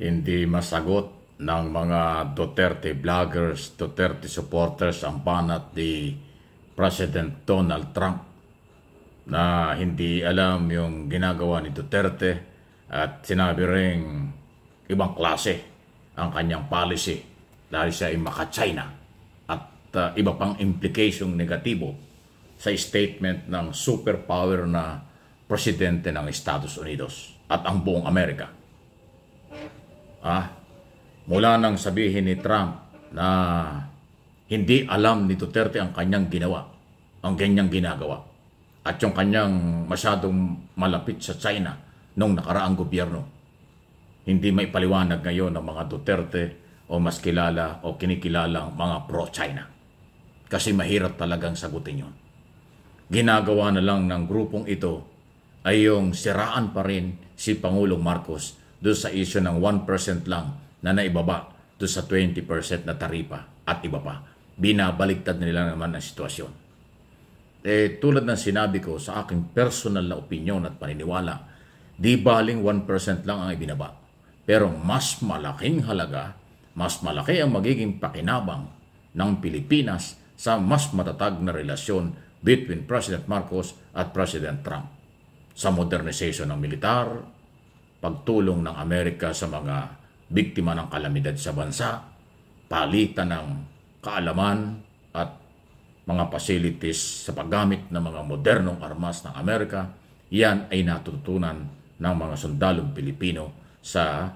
Hindi masagot ng mga Duterte vloggers, Duterte supporters ang banat ni President Donald Trump na hindi alam yung ginagawa ni Duterte at sinabi ring ibang klase ang kanyang policy dahil siya ay maka-China at iba pang implicasyong negatibo sa statement ng superpower na presidente ng Estados Unidos at ang buong Amerika. Mula nang sabihin ni Trump na hindi alam ni Duterte ang kanyang ginawa, ang kanyang ginagawa, at yung kanyang masyadong malapit sa China nung nakaraang gobyerno. Hindi may paliwanag ngayon ng mga Duterte o mas kilala o kinikilalang mga pro-China. Kasi mahirap talagang sagutin yun. Ginagawa na lang ng grupong ito ay yung siraan pa rin si Pangulong Marcos doon sa issue ng 1% lang na naibaba doon sa 20% na taripa at iba pa. Binabaliktad nila naman ang sitwasyon. Tulad ng sinabi ko sa aking personal na opinyon at paniniwala, di baling 1% lang ang ibinaba. Pero mas malaking halaga, mas malaki ang magiging pakinabang ng Pilipinas sa mas matatag na relasyon between President Marcos at President Trump. Sa modernization ng militar, pagtulong ng Amerika sa mga biktima ng kalamidad sa bansa, palitan ng kaalaman at mga facilities sa paggamit ng mga modernong armas ng Amerika, yan ay natutunan ng mga sundalong Pilipino sa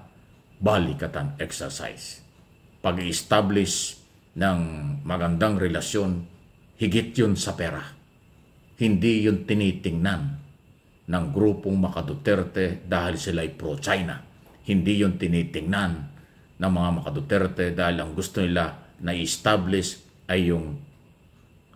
balikatan exercise. Pag-i-establish ng magandang relasyon, higit yun sa pera. Hindi yun tinitingnan ng grupong maka-Duterte dahil sila ay pro-China. Hindi yun tinitingnan ng mga maka-Duterte dahil ang gusto nila na i-establish ay yung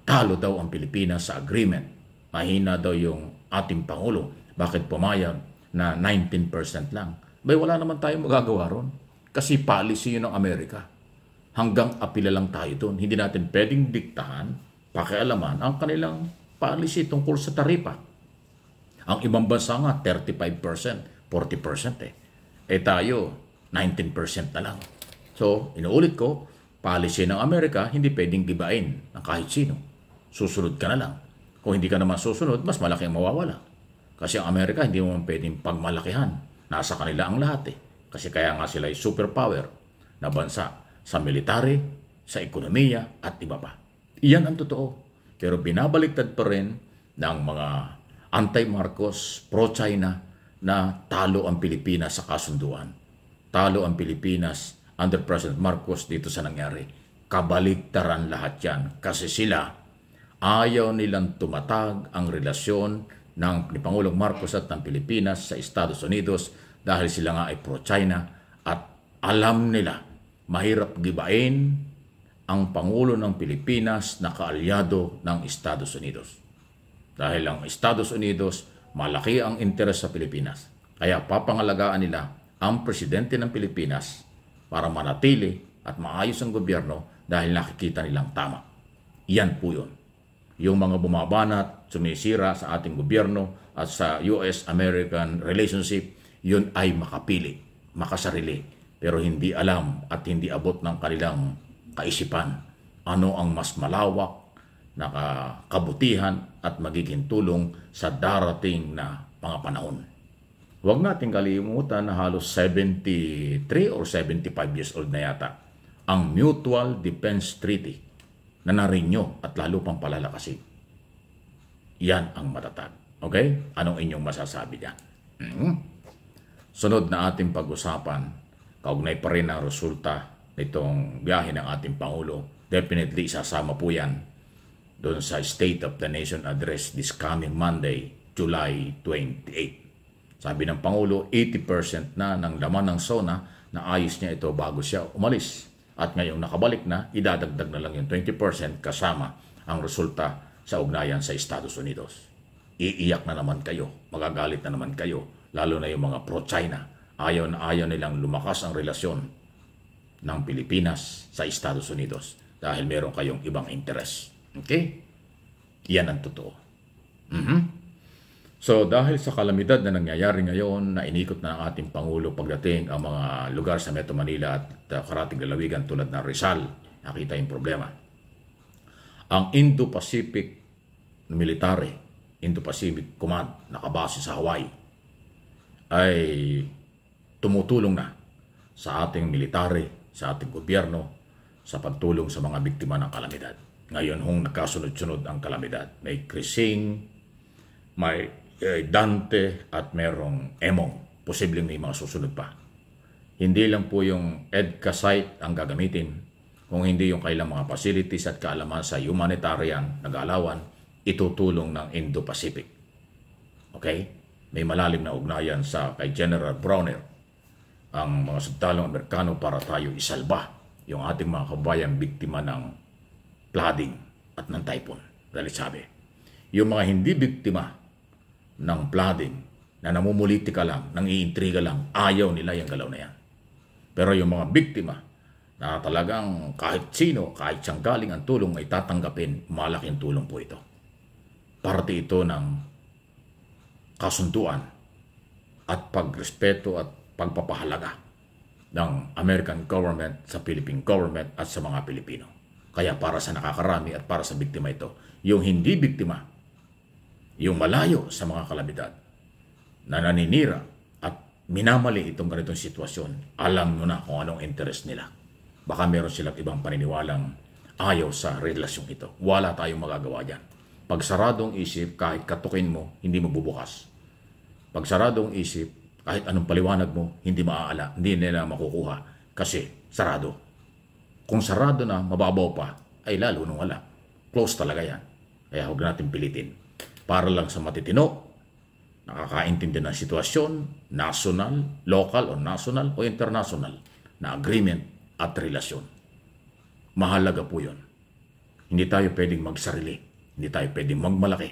talo daw ang Pilipinas sa agreement. Mahina daw yung ating Pangulo. Bakit pumayag na 19% lang? Wala naman tayong magagawa ron. Kasi policy yun ng Amerika. Hanggang apila lang tayo doon. Hindi natin pwedeng diktahan, pakialaman ang kanilang policy tungkol sa taripa. Ang ibang bansa nga 35%, 40% tayo 19% na lang. So, inuulit ko, policy ng Amerika hindi pwedeng gibain ng kahit sino. Susunod ka na lang. Kung hindi ka naman susunod, mas malaki ang mawawala. Kasi ang Amerika hindi mo pwedeng pagmalakihan. Nasa kanila ang lahat Kasi kaya nga sila ay superpower na bansa sa military, sa ekonomiya at iba pa. Iyan ang totoo. Pero binabaliktad pa rin ng mga anti-Marcos, pro-China na talo ang Pilipinas sa kasunduan. Talo ang Pilipinas under President Marcos dito sa nangyari. Kabaliktaran lahat yan kasi sila ayaw nilang tumatag ang relasyon ni Pangulong Marcos at ng Pilipinas sa Estados Unidos dahil sila nga ay pro-China at alam nila mahirap gibain ang Pangulo ng Pilipinas na kaalyado ng Estados Unidos. Dahil ang Estados Unidos, malaki ang interes sa Pilipinas. Kaya papangalagaan nila ang presidente ng Pilipinas para manatili at maayos ang gobyerno dahil nakikita nilang tama. Yan po yun. Yung mga bumabanat, sumisira sa ating gobyerno at sa US-American relationship, yun ay makapili, makasarili. Pero hindi alam at hindi abot ng kanilang kaisipan ano ang mas malawak na kabutihan at magiging tulong sa darating na mga panahon. Huwag natin kalimutan na halos 73 or 75 years old na yata ang Mutual Defense Treaty na na-renew at lalo pang palalakasin. Yan ang matatag. Okay? Anong inyong masasabi dyan? Sunod na ating pag-usapan, kaugnay pa rin ang resulta nitong biyahe ng ating Pangulo. Definitely isasama po yan doon sa State of the Nation Address this coming Monday, July 28. Sabi ng Pangulo, 80% na ng laman ng SONA na ayos niya ito bago siya umalis. At ngayong nakabalik na, idadagdag na lang yung 20% kasama ang resulta sa ugnayan sa Estados Unidos. Iiyak na naman kayo, magagalit na naman kayo, lalo na yung mga pro-China. Ayaw na ayaw nilang lumakas ang relasyon ng Pilipinas sa Estados Unidos dahil meron kayong ibang interes. Okay? Yan ang totoo. So dahil sa kalamidad na nangyayari ngayon na inikot na ng ating Pangulo pagdating ang mga lugar sa Metro Manila at karating lalawigan tulad ng Rizal, nakita yung problema. Ang Indo-Pacific Military, Indo-Pacific Command, nakabase sa Hawaii, ay tumutulong na sa ating military, sa ating gobyerno, sa pagtulong sa mga biktima ng kalamidad. Ngayon hong nagkasunod-sunod ang kalamidad. May Krising, may Dante at merong Emong. Posibleng may mga susunod pa. Hindi lang po yung EDCA site ang gagamitin, kung hindi yung kailang mga facilities at kaalaman sa humanitarian na galawan, itutulong ng Indo-Pacific. Okay? May malalim na ugnayan sa kay General Browner ang mga sundalong Amerikano para tayo isalba yung ating mga kabayan biktima ng flooding at ng typhoon. Dahil sabi, yung mga hindi biktima ng flooding na namumulitika lang, nang iintriga lang, ayaw nila yung galaw na yan. Pero yung mga biktima na talagang kahit sino, kahit siyang galing ang tulong ay tatanggapin, malaking tulong po ito. Parte ito ng kasunduan at pagrespeto at pagpapahalaga ng American government sa Philippine government at sa mga Pilipino. Kaya para sa nakakarami at para sa biktima ito, yung hindi biktima, yung malayo sa mga kalamidad, na naninira at minamali itong ganitong sitwasyon, alam mo na kung anong interest nila. Baka meron silang ibang paniniwalang ayaw sa relasyon ito. Wala tayong magagawa dyan. Pag saradong isip, kahit katukin mo, hindi mabubukas. Pag saradong isip, kahit anong paliwanag mo, hindi maaala, hindi nila makukuha kasi sarado. Kung sarado na, mababaw pa, ay lalo nung wala. Close talaga yan. Kaya huwag natin pilitin. Para lang sa matitino, nakakaintindi ng sitwasyon, national, local o national o international na agreement at relasyon. Mahalaga po yun. Hindi tayo pwedeng magsarili. Hindi tayo pwedeng magmalaki.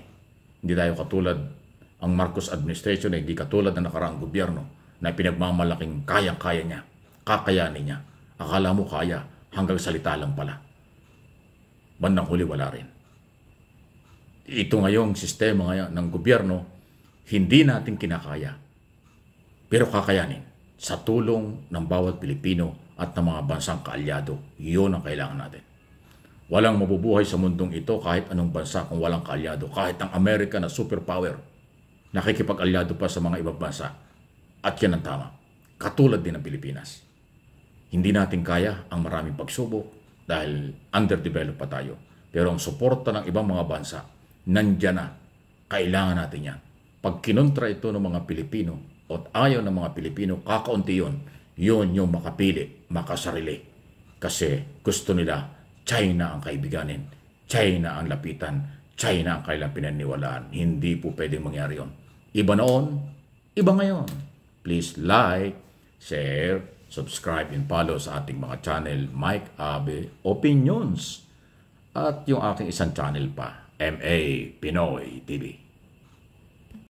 Hindi tayo katulad ang Marcos administration, hindi katulad ng nakaraang gobyerno na pinagmamalaking kayang-kaya niya, kakayanin niya. Akala mo kaya, hanggang salita lang pala. Bandang huli wala rin. Ito ngayong sistema ngayon ng gobyerno, hindi natin kinakaya. Pero kakayanin sa tulong ng bawat Pilipino at ng mga bansang kaalyado. Iyon ang kailangan natin. Walang mabubuhay sa mundong ito kahit anong bansa kung walang kaalyado. Kahit ang Amerika na superpower, nakikipag-alyado pa sa mga ibang bansa. At yan ang tama. Katulad din ng Pilipinas. Hindi natin kaya ang maraming pagsubok dahil underdeveloped pa tayo. Pero ang suporta ng ibang mga bansa, nandyan na. Kailangan natin yan. Pag kinontra ito ng mga Pilipino at ayaw ng mga Pilipino, kakaunti yun. Yun yung makapili, makasarili. Kasi gusto nila, China ang kaibiganin. China ang lapitan. China ang kailang pinaniwalaan. Hindi po pwedeng mangyari yun. Iba noon, iba ngayon. Please like, share, subscribe, and follow sa ating mga channel, Mike Abe Opinions. At yung aking isang channel pa, MA Pinoy TV.